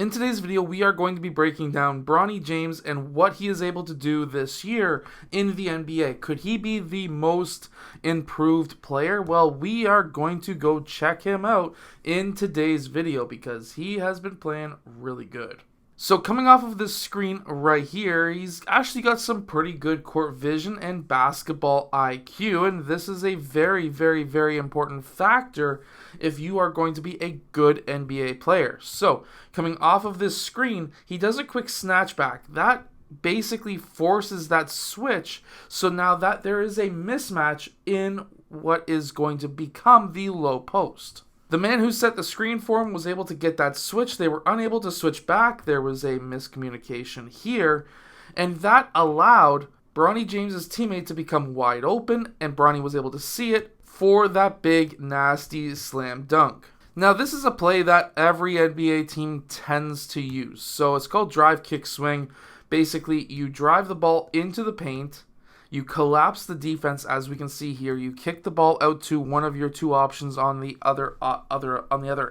In today's video, we are going to be breaking down Bronny James and what he is able to do this year in the NBA. Could he be the most improved player? Well, we are going to go check him out in today's video because he has been playing really good. So coming off of this screen right here, he's actually got some pretty good court vision and basketball IQ, and this is a very, very, very important factor if you are going to be a good NBA player. So coming off of this screen, he does a quick snatch back. That basically forces that switch, so now that there is a mismatch in what is going to become the low post. The man who set the screen for him was able to get that switch. They were unable to switch back. There was a miscommunication here, and that allowed Bronny James's teammate to become wide open, and Bronny was able to see it for that big, nasty slam dunk. Now, this is a play that every NBA team tends to use. So it's called drive, kick, swing. Basically, you drive the ball into the paint. You collapse the defense, as we can see here. You kick the ball out to one of your two options on the other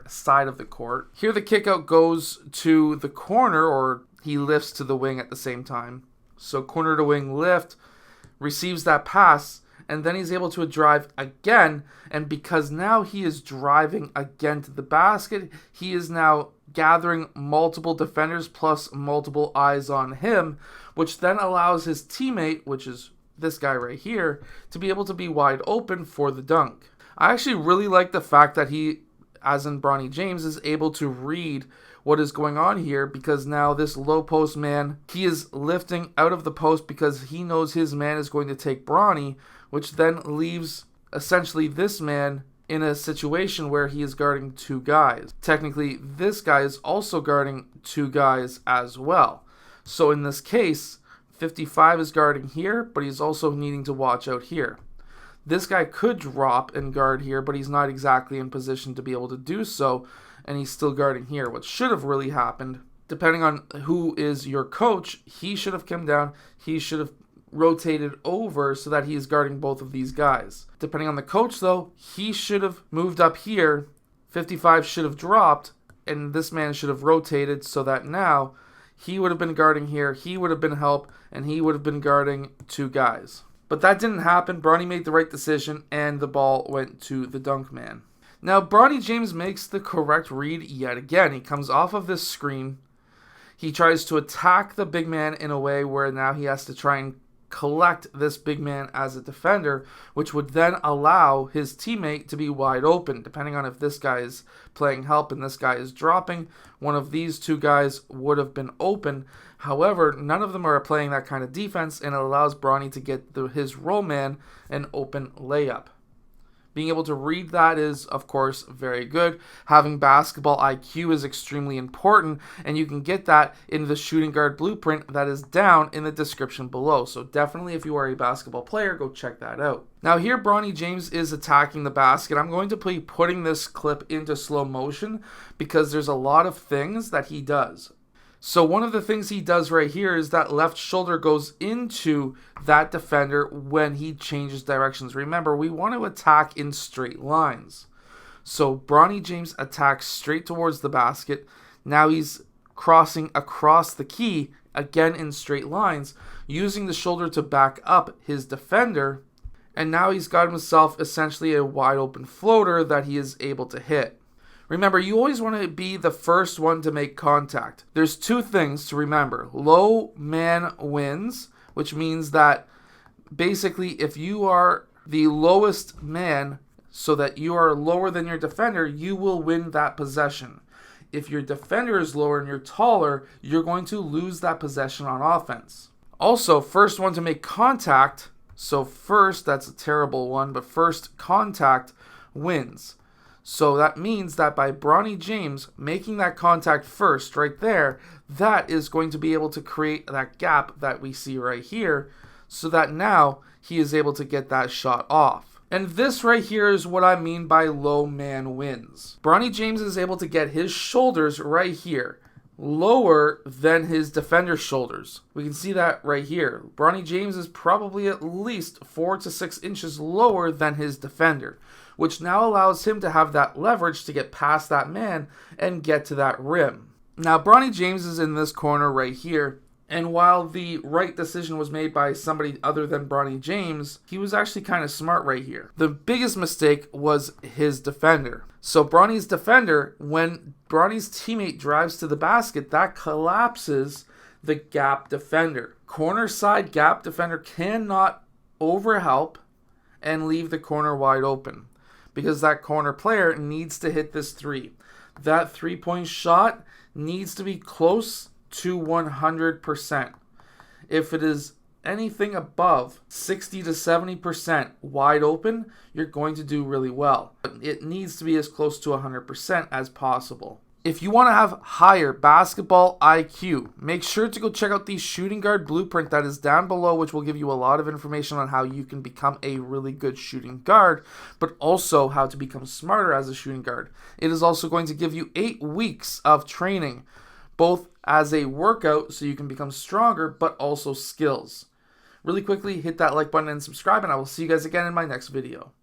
side of the court. Here the kick out goes to the corner, or he lifts to the wing at the same time. So corner to wing lift, receives that pass, and then he's able to drive again. And because now he is driving again to the basket, he is now gathering multiple defenders plus multiple eyes on him, which then allows his teammate, which is this guy right here, to be able to be wide open for the dunk. I actually really like the fact that he, as in Bronny James, is able to read what is going on here, because now this low post man, he is lifting out of the post because he knows his man is going to take Bronny, which then leaves essentially this man in a situation where he is guarding two guys. Technically, this guy is also guarding two guys as well. So in this case, 55 is guarding here, but he's also needing to watch out here. This guy could drop and guard here, but he's not exactly in position to be able to do so, and he's still guarding here. What should have really happened, depending on who is your coach, he should have come down, he should have rotated over so that he is guarding both of these guys. Depending on the coach, though, he should have moved up here, 55 should have dropped, and this man should have rotated so that now he would have been guarding here, he would have been help, and he would have been guarding two guys. But that didn't happen. Bronny made the right decision, and the ball went to the dunk man. Now, Bronny James makes the correct read yet again. He comes off of this screen. He tries to attack the big man in a way where now he has to try and collect this big man as a defender, which would then allow his teammate to be wide open. Depending on if this guy is playing help and this guy is dropping, one of these two guys would have been open. However, none of them are playing that kind of defense, and it allows Bronny to get his roll man an open layup. Being able to read that is, of course, very good. Having basketball IQ is extremely important, and you can get that in the shooting guard blueprint that is down in the description below. So definitely, if you are a basketball player, go check that out. Now here, Bronny James is attacking the basket. I'm going to be putting this clip into slow motion because there's a lot of things that he does. So one of the things he does right here is that left shoulder goes into that defender when he changes directions. Remember, we want to attack in straight lines. So Bronny James attacks straight towards the basket. Now he's crossing across the key, again in straight lines, using the shoulder to back up his defender. And now he's got himself essentially a wide open floater that he is able to hit. Remember, you always want to be the first one to make contact. There's two things to remember. Low man wins, which means that basically if you are the lowest man, so that you are lower than your defender, you will win that possession. If your defender is lower and you're taller, you're going to lose that possession on offense. Also, first one to make contact, so first, that's a terrible one, but first contact wins. So that means that by Bronny James making that contact first right there, that is going to be able to create that gap that we see right here, so that now he is able to get that shot off. And this right here is what I mean by low man wins. Bronny James is able to get his shoulders right here, lower than his defender's shoulders. We can see that right here. Bronny James is probably at least 4 to 6 inches lower than his defender, which now allows him to have that leverage to get past that man and get to that rim. Now, Bronny James is in this corner right here. And while the right decision was made by somebody other than Bronny James, he was actually kind of smart right here. The biggest mistake was his defender. So Bronny's defender, when Bronny's teammate drives to the basket, that collapses the gap defender. Corner side gap defender cannot overhelp and leave the corner wide open because that corner player needs to hit this three. That three-point shot needs to be close to 100%. If it is anything above 60 to 70% wide open, you're going to do really well. But it needs to be as close to 100% as possible. If you want to have higher basketball IQ, make sure to go check out the shooting guard blueprint that is down below, which will give you a lot of information on how you can become a really good shooting guard, but also how to become smarter as a shooting guard. It is also going to give you 8 weeks of training, both as a workout so you can become stronger, but also skills. Really quickly, hit that like button and subscribe, and I will see you guys again in my next video.